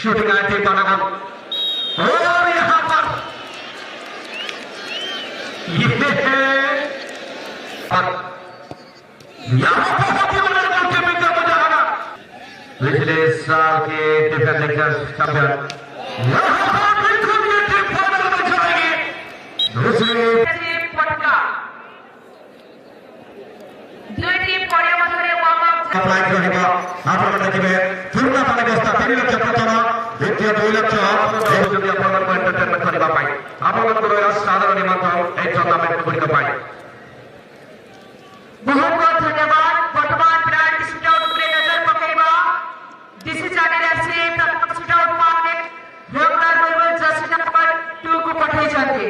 Shooting आए थे पानागन और यहाँ पर ये और यहाँ बहुत ही बड़ा गोलकीपिंग का मुजाहरा पिछले साल के डिफेंडिंग चैंपियन यहाँ पर बिल्कुल ये टीम फाइनल में जाएगी। दूसरी पटका दुईटी पड़े मधुरे वार्म अप लाइक रहेगा आपन देखिबे पूर्ण पाने व्यवस्था 3 लक्ष प्रथम द्वितीय 2 लक्ष যদি আপনাদের এন্টারটেইনমেন্ট করিবা পাই আপনাদের সাধারণ নিমন্ত্রণ এই টুর্নামেন্ট গুলিক পাই। बहुत बहुत धन्यवाद। वर्तमान ब्रांड शूटआउट पर नजर पकेबा डीसी जाने से प्रथम शूटआउट मारने रोकदार बलबल जर्सी नंबर 2 को पठाई जाते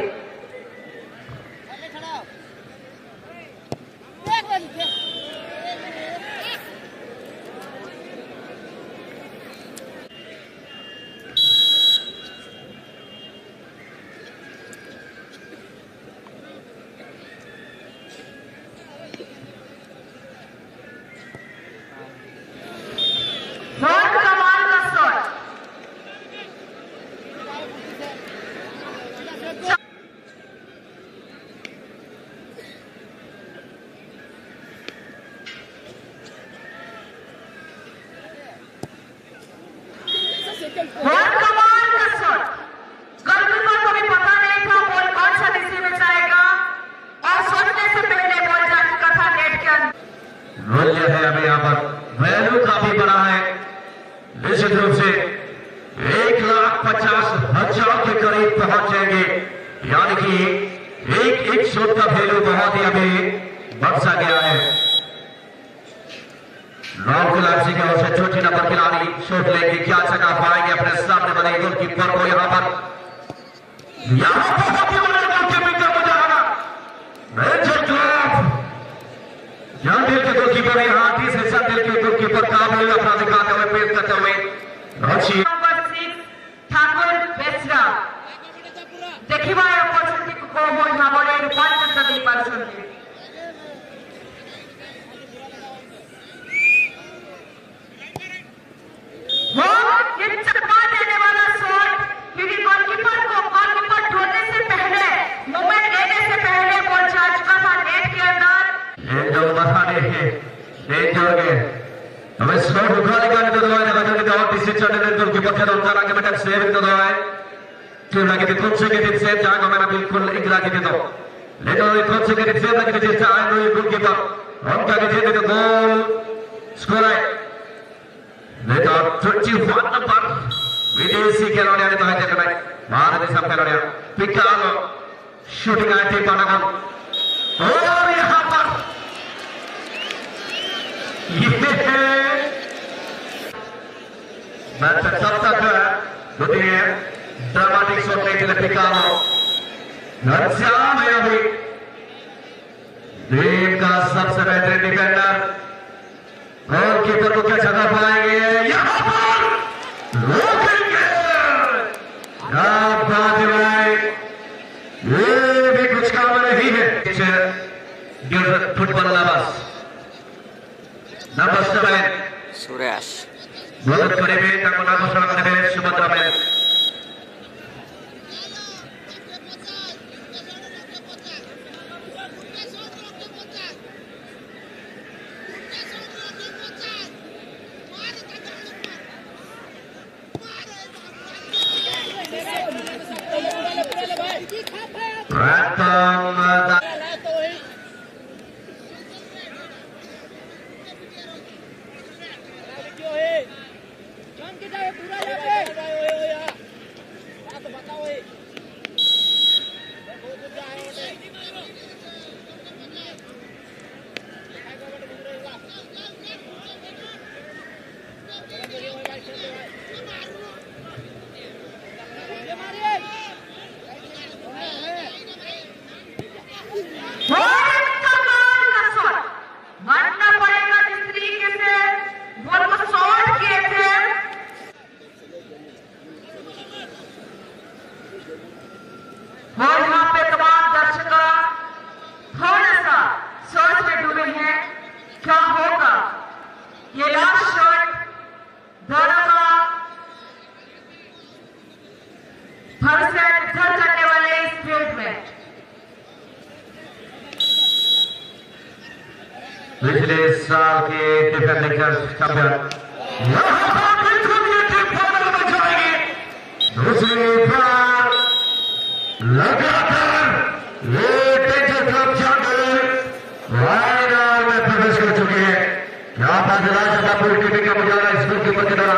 पिछले साल के डिफेंडिंग चैंपियन। यहाँ पर बिल्कुल ये टीम फाइनल में जाएगी। दूसरी बार लगातार ये टेंशन क्लब चैंपियन फाइनल में प्रवेश कर चुके हैं। यहाँ पर राज्य का पूरी टीम का मुजाहरा इस कीपर की तरह